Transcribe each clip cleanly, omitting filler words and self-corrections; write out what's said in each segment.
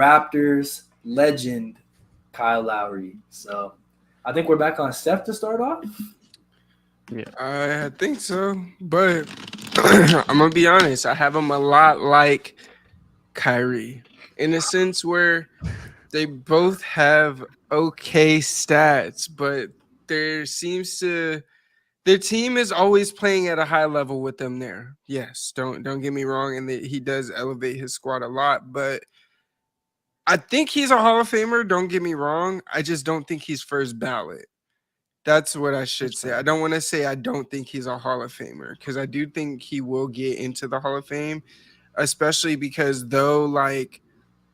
Raptors legend Kyle Lowry. So I think we're back on Steph to start off. Yeah, I think so, but I'm gonna be honest. I have him a lot like Kyrie in a sense where they both have okay stats, but there seems to their team is always playing at a high level with them there. Yes, don't get me wrong, and he does elevate his squad a lot, but I think he's a Hall of Famer. Don't get me wrong. I just don't think he's first ballot. That's what I should that's say. fair. I don't want to say I don't think he's a Hall of Famer because I do think he will get into the Hall of Fame, especially because though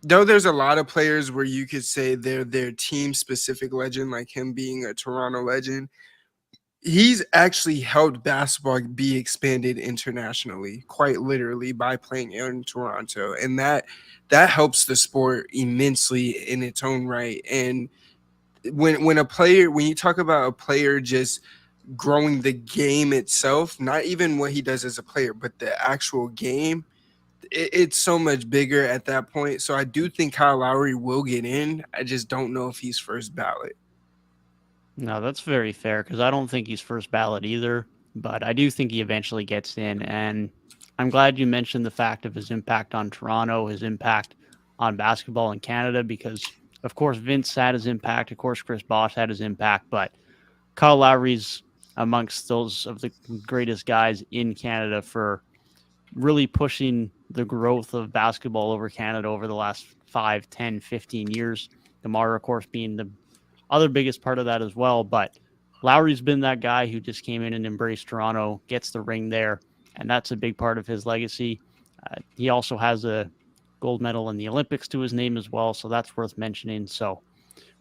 there's a lot of players where you could say they're their team specific legend, like him being a Toronto legend, he's actually helped basketball be expanded internationally, quite literally by playing in Toronto, and that helps the sport immensely in its own right. And when you talk about a player just growing the game itself, not even what he does as a player, but the actual game, it's so much bigger at that point. So I do think Kyle Lowry will get in. I just don't know if he's first ballot. No, that's very fair because I don't think he's first ballot either, but I do think he eventually gets in. And I'm glad you mentioned the fact of his impact on Toronto, his impact on basketball in Canada, because of course Vince had his impact, of course Chris Bosh had his impact, but Kyle Lowry's amongst those of the greatest guys in Canada for really pushing the growth of basketball over Canada over the last 5, 10, 15 years. DeMar, of course, being the other biggest part of that as well. But Lowry's been that guy who just came in and embraced Toronto, gets the ring there, and that's a big part of his legacy. He also has a gold medal in the Olympics to his name as well, so that's worth mentioning. So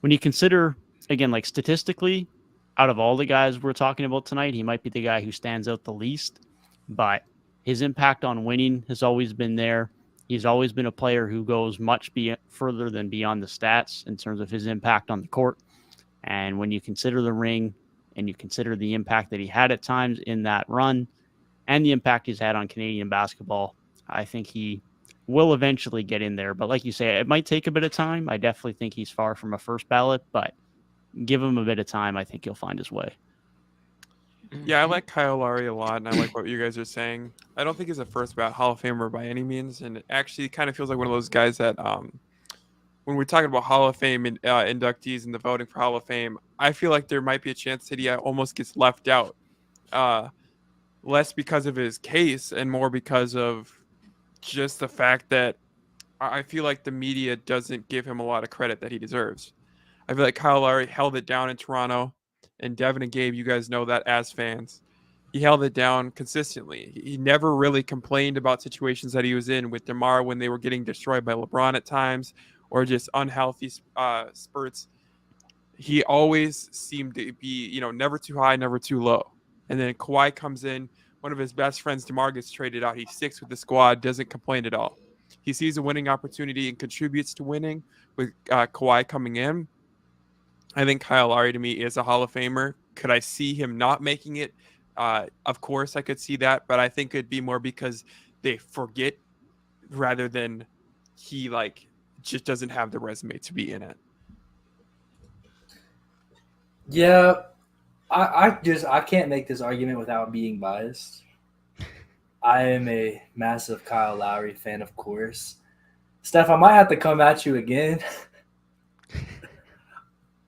when you consider, again, like statistically, out of all the guys we're talking about tonight, he might be the guy who stands out the least, but his impact on winning has always been there. He's always been a player who goes much further than beyond the stats in terms of his impact on the court. And when you consider the ring and you consider the impact that he had at times in that run and the impact he's had on Canadian basketball, I think he will eventually get in there. But like you say, it might take a bit of time. I definitely think he's far from a first ballot, but give him a bit of time. I think he'll find his way. Yeah, I like Kyle Lowry a lot, and I like what you guys are saying. I don't think he's a first ballot Hall of Famer by any means, and it actually kind of feels like one of those guys that, when we're talking about Hall of Fame and inductees and the voting for Hall of Fame, I feel like there might be a chance that he almost gets left out, less because of his case and more because of just the fact that I feel like the media doesn't give him a lot of credit that he deserves. I feel like Kyle Lowry held it down in Toronto, and Devin and Gabe, you guys know that as fans. He held it down consistently. He never really complained about situations that he was in with DeMar when they were getting destroyed by LeBron at times or just unhealthy spurts. He always seemed to be, never too high, never too low. And then Kawhi comes in. One of his best friends, DeMar, gets traded out. He sticks with the squad, doesn't complain at all. He sees a winning opportunity and contributes to winning with Kawhi coming in. I think Kyle Lowry to me is a Hall of Famer. Could I see him not making it? Of course I could see that, but I think it'd be more because they forget rather than he just doesn't have the resume to be in it. Yeah, I can't make this argument without being biased. I am a massive Kyle Lowry fan, of course. Steph, I might have to come at you again.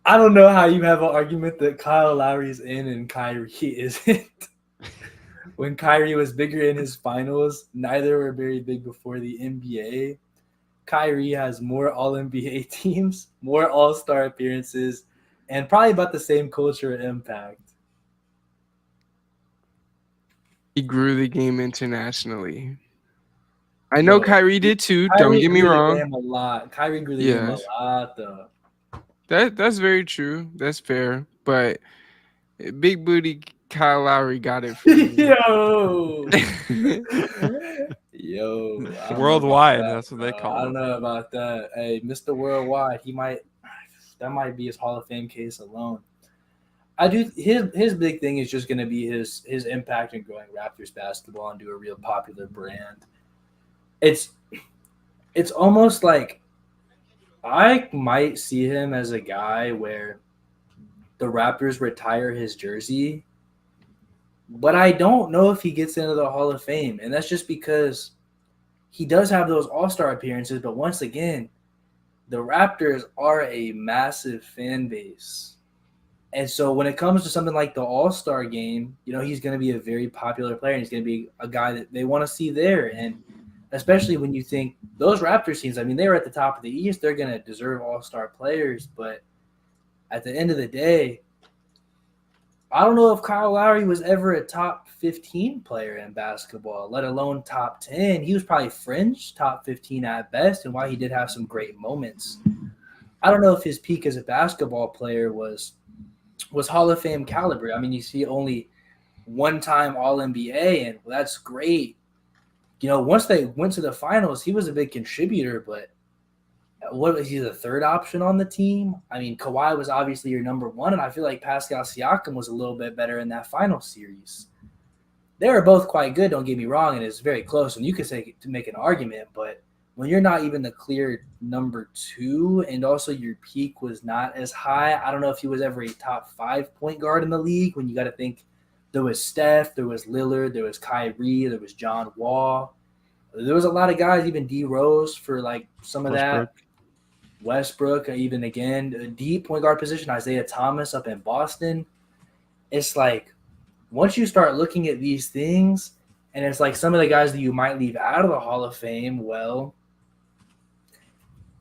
I don't know how you have an argument that Kyle Lowry's in and Kyrie isn't. When Kyrie was bigger in his finals, neither were very big before the NBA. Kyrie has more All-NBA teams, more All-Star appearances, and probably about the same culture impact. He grew the game internationally. I know Yo, Kyrie did too. Don't Kyrie get me grew the wrong. game a lot. Kyrie grew the game a Yes, lot, though. that's very true. That's fair. But big booty Kyle Lowry got it for me. Yo. Yo, I don't know about Worldwide, that, that's what they bro. call I him. don't know about that. Hey, Mr. Worldwide, that might be his Hall of Fame case alone. I do his big thing is just gonna be his impact in growing Raptors basketball into a real popular brand. It's almost like I might see him as a guy where the Raptors retire his jersey, but I don't know if he gets into the Hall of Fame. And that's just because he does have those All-Star appearances, but once again, the Raptors are a massive fan base. And so when it comes to something like the All-Star game, he's going to be a very popular player, and he's going to be a guy that they want to see there. And especially when you think those Raptors teams, I mean, they were at the top of the East. They're going to deserve All-Star players. But at the end of the day, I don't know if Kyle Lowry was ever a top 15 player in basketball, let alone top 10. He was probably fringe, top 15 at best, and while he did have some great moments, I don't know if his peak as a basketball player was Hall of Fame caliber. I mean, you see only one-time All-NBA, and that's great. Once they went to the finals, he was a big contributor, but what was he, the third option on the team? I mean, Kawhi was obviously your number one, and I feel like Pascal Siakam was a little bit better in that final series. They were both quite good, don't get me wrong, and it's very close, and you could say to make an argument, but when you're not even the clear number two, and also your peak was not as high, I don't know if he was ever a top 5 point guard in the league. When you got to think, there was Steph, there was Lillard, there was Kyrie, there was John Wall. There was a lot of guys, even D Rose for like some of that. Westbrook, even again, a deep point guard position, Isaiah Thomas up in Boston. It's like once you start looking at these things, and it's like some of the guys that you might leave out of the Hall of Fame, well,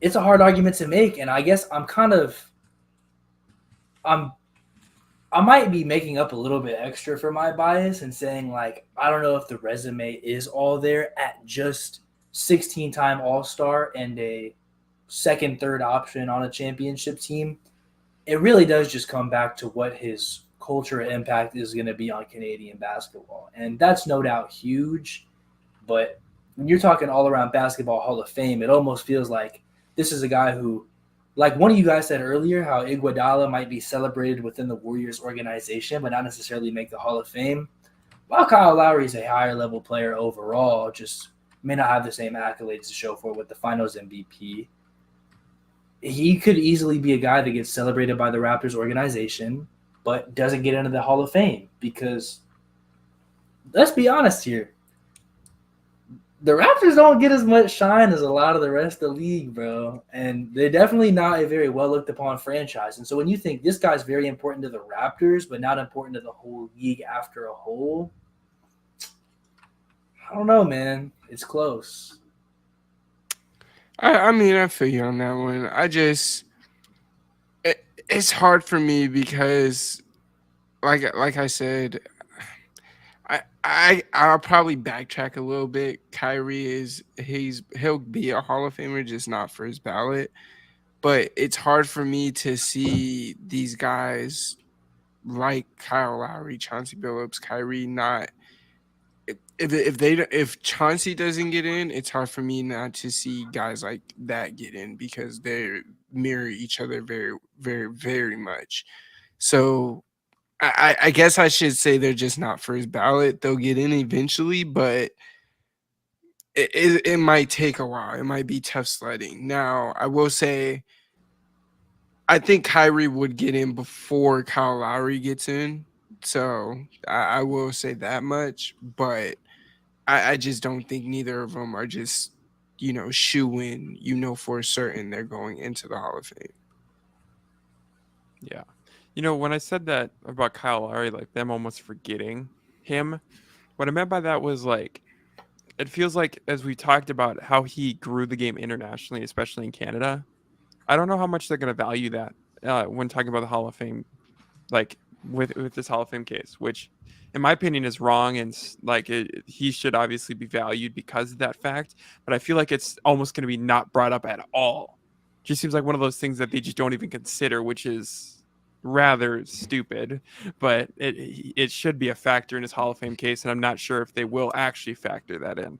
it's a hard argument to make. And I guess I might be making up a little bit extra for my bias and saying, like, I don't know if the resume is all there at just 16-time All-Star and a second, third option on a championship team. It really does just come back to what his culture impact is going to be on Canadian basketball. And that's no doubt huge. But when you're talking all-around basketball Hall of Fame, it almost feels like this is a guy who, like one of you guys said earlier, how Iguodala might be celebrated within the Warriors organization, but not necessarily make the Hall of Fame. While Kyle Lowry is a higher level player overall, just may not have the same accolades to show for it with the Finals MVP. He could easily be a guy that gets celebrated by the Raptors organization, but doesn't get into the Hall of Fame because, let's be honest here, the Raptors don't get as much shine as a lot of the rest of the league, bro. And they're definitely not a very well-looked-upon franchise. And so when you think this guy's very important to the Raptors, but not important to the whole league after a whole, I don't know, man. It's close. I mean, I feel you on that one. It's hard for me because, like I said, I'll probably backtrack a little bit. Kyrie he'll be a Hall of Famer, just not for his ballot. But it's hard for me to see these guys like Kyle Lowry, Chauncey Billups, Kyrie not. If Chauncey doesn't get in, it's hard for me not to see guys like that get in because they mirror each other very, very, very much. So I guess I should say they're just not for his ballot. They'll get in eventually, but it might take a while. It might be tough sledding. Now, I will say, I think Kyrie would get in before Kyle Lowry gets in. So I will say that much, but I just don't think neither of them are just, shoe-in, for certain they're going into the Hall of Fame. Yeah. When I said that about Kyle Lowry, like them almost forgetting him, what I meant by that was like, it feels like as we talked about how he grew the game internationally, especially in Canada, I don't know how much they're going to value that when talking about the Hall of Fame, like with this Hall of Fame case, which in my opinion is wrong. And like he should obviously be valued because of that fact. But I feel like it's almost going to be not brought up at all. Just seems like one of those things that they just don't even consider, which is rather stupid, but it should be a factor in his Hall of Fame case, and I'm not sure if they will actually factor that in.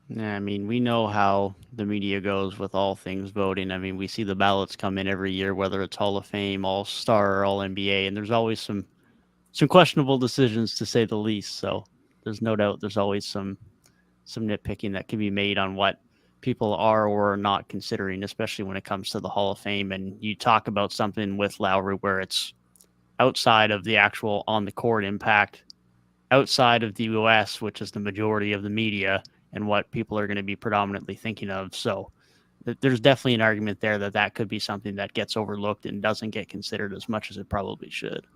Yeah, I mean, we know how the media goes with all things voting. I mean, we see the ballots come in every year, whether it's Hall of Fame, All-Star, or All-NBA, and there's always some questionable decisions, to say the least. So there's no doubt there's always some nitpicking that can be made on what people are or are not considering, especially when it comes to the Hall of Fame. And you talk about something with Lowry where it's outside of the actual on the court impact, outside of the US, which is the majority of the media and what people are going to be predominantly thinking of. So there's definitely an argument there that that could be something that gets overlooked and doesn't get considered as much as it probably should.